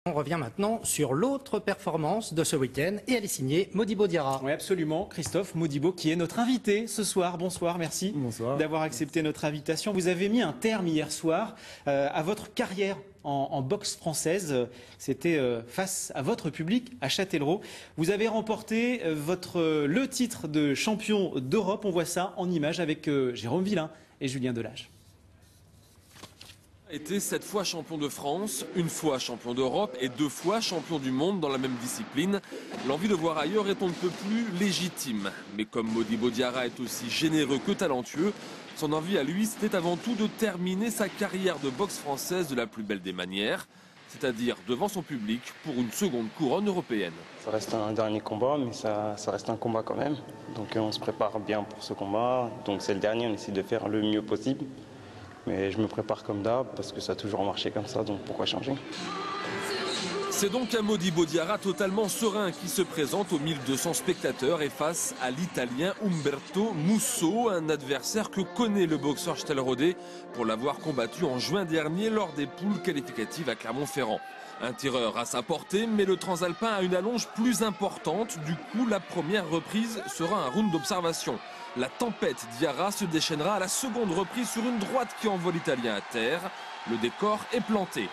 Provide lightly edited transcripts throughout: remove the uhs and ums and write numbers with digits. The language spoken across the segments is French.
On revient maintenant sur l'autre performance de ce week-end et elle est signée Modibo Diarra. Oui, absolument. Christophe Modibo qui est notre invité ce soir. Bonsoir, merci d'avoir accepté notre invitation. Vous avez mis un terme hier soir à votre carrière en boxe française. C'était face à votre public à Châtellerault. Vous avez remporté le titre de champion d'Europe. On voit ça en image avec Jérôme Villain et Julien Delage. Été 7 fois champion de France, 1 fois champion d'Europe et 2 fois champion du monde dans la même discipline. L'envie de voir ailleurs est on ne peut plus légitime. Mais comme Modibo Diarra est aussi généreux que talentueux, son envie à lui c'était avant tout de terminer sa carrière de boxe française de la plus belle des manières, c'est-à-dire devant son public pour une seconde couronne européenne. Ça reste un dernier combat, mais ça reste un combat quand même. Donc on se prépare bien pour ce combat. Donc c'est le dernier, on essaie de faire le mieux possible. Mais je me prépare comme d'hab parce que ça a toujours marché comme ça, donc pourquoi changer? C'est donc un Modibo Diarra totalement serein qui se présente aux 1200 spectateurs et face à l'Italien Umberto Musso, un adversaire que connaît le boxeur châtelleraudais pour l'avoir combattu en juin dernier lors des poules qualificatives à Clermont-Ferrand. Un tireur à sa portée, mais le transalpin a une allonge plus importante. Du coup, la première reprise sera un round d'observation. La tempête Diarra se déchaînera à la seconde reprise sur une droite qui envoie l'Italien à terre. Le décor est planté.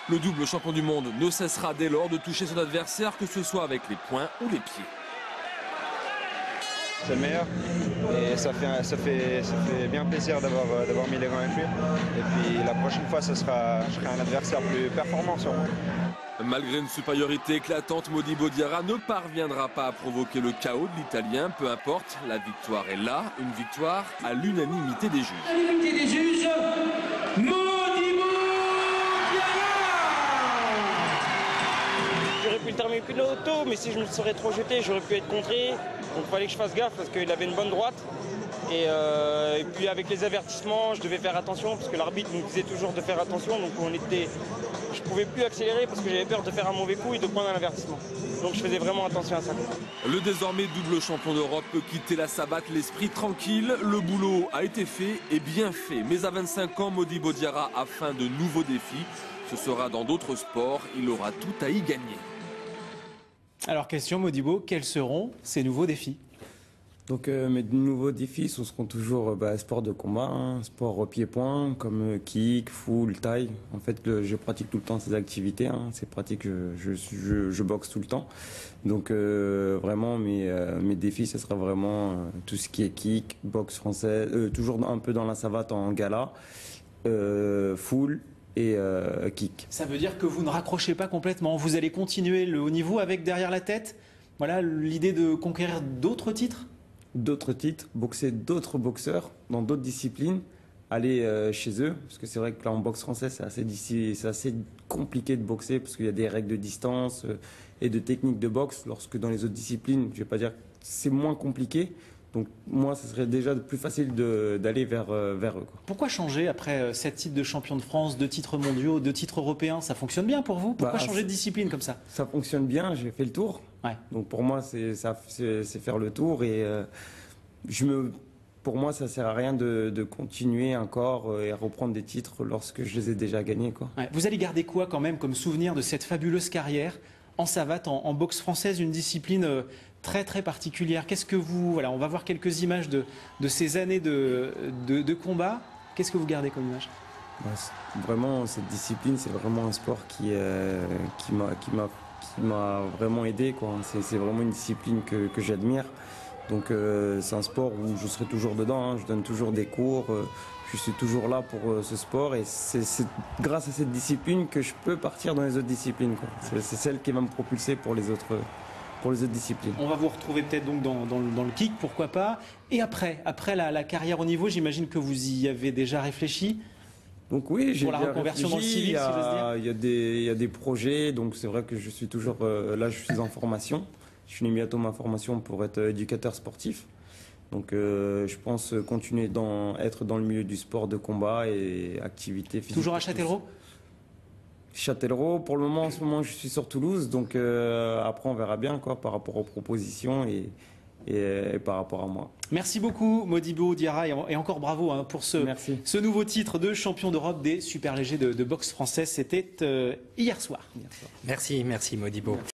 Le double champion du monde ne cessera dès lors de toucher son adversaire, que ce soit avec les poings ou les pieds. C'est le meilleur et ça fait bien plaisir d'avoir mis les gants avec lui. Et puis la prochaine fois, je serai un adversaire plus performant sûrement. Malgré une supériorité éclatante, Modibo Diarra ne parviendra pas à provoquer le chaos de l'Italien. Peu importe, la victoire est là, une victoire à l'unanimité des juges. L'unanimité des juges, Modibo Diarra. J'aurais pu le terminer plus tôt, mais si je me serais trop jeté, j'aurais pu être contré. Donc il fallait que je fasse gaffe parce qu'il avait une bonne droite. Et puis avec les avertissements, je devais faire attention parce que l'arbitre nous disait toujours de faire attention. Donc je ne pouvais plus accélérer parce que j'avais peur de faire un mauvais coup et de prendre un avertissement. Donc je faisais vraiment attention à ça. Le désormais double champion d'Europe peut quitter la Sabatte l'esprit tranquille. Le boulot a été fait et bien fait. Mais à 25 ans, Modibo Diarra a faim de nouveaux défis. Ce sera dans d'autres sports. Il aura tout à y gagner. Alors question Modibo, quels seront ces nouveaux défis? Donc mes nouveaux défis, ce seront toujours sport de combat, sport pied-point, comme kick, full, taille. En fait, je pratique tout le temps ces activités, c'est pratique, je boxe tout le temps. Donc vraiment, mes défis, ce sera vraiment tout ce qui est kick, boxe française, toujours un peu dans la savate en gala, full et kick. Ça veut dire que vous ne raccrochez pas complètement, vous allez continuer le haut niveau avec derrière la tête, voilà l'idée de conquérir d'autres titres? D'autres titres, boxer d'autres boxeurs dans d'autres disciplines, aller chez eux, parce que c'est vrai que là en boxe française c'est assez compliqué de boxer parce qu'il y a des règles de distance et de techniques de boxe, lorsque dans les autres disciplines, je vais pas dire que c'est moins compliqué. Donc moi, ce serait déjà plus facile d'aller vers eux, quoi. Pourquoi changer après 7 titres de champion de France, 2 titres mondiaux, 2 titres européens? Ça fonctionne bien pour vous? Pourquoi changer de discipline comme ça? Ça fonctionne bien, j'ai fait le tour. Ouais. Donc pour moi, c'est faire le tour et pour moi, ça sert à rien de continuer encore et à reprendre des titres lorsque je les ai déjà gagnés, quoi. Ouais. Vous allez garder quoi quand même comme souvenir de cette fabuleuse carrière en savate, en boxe française, une discipline très très particulière? Qu'est-ce que vous... Voilà, on va voir quelques images de ces années de combat. Qu'est-ce que vous gardez comme image? Vraiment, cette discipline, c'est vraiment un sport qui m'a vraiment aidé, quoi. C'est vraiment une discipline que j'admire. Donc c'est un sport où je serai toujours dedans, je donne toujours des cours, je suis toujours là pour ce sport et c'est grâce à cette discipline que je peux partir dans les autres disciplines, quoi. C'est celle qui va me propulser pour les autres disciplines. On va vous retrouver peut-être donc dans le kick, pourquoi pas. Et après la carrière au niveau, j'imagine que vous y avez déjà réfléchi. Donc oui, j'ai pour la reconversion dans le civil, si j'ose dire. Il y a des projets, donc c'est vrai que je suis toujours là, je suis en formation. Je finis bientôt ma formation pour être éducateur sportif. Donc je pense continuer être dans le milieu du sport de combat et activité physique. Toujours à Châtellerault? Châtellerault, pour le moment, en ce moment, je suis sur Toulouse. Donc après, on verra bien, quoi, par rapport aux propositions. et par rapport à moi. Merci beaucoup Modibo Diarra et encore bravo hein, pour ce nouveau titre de champion d'Europe des super légers de boxe française. C'était hier soir. Merci Modibo.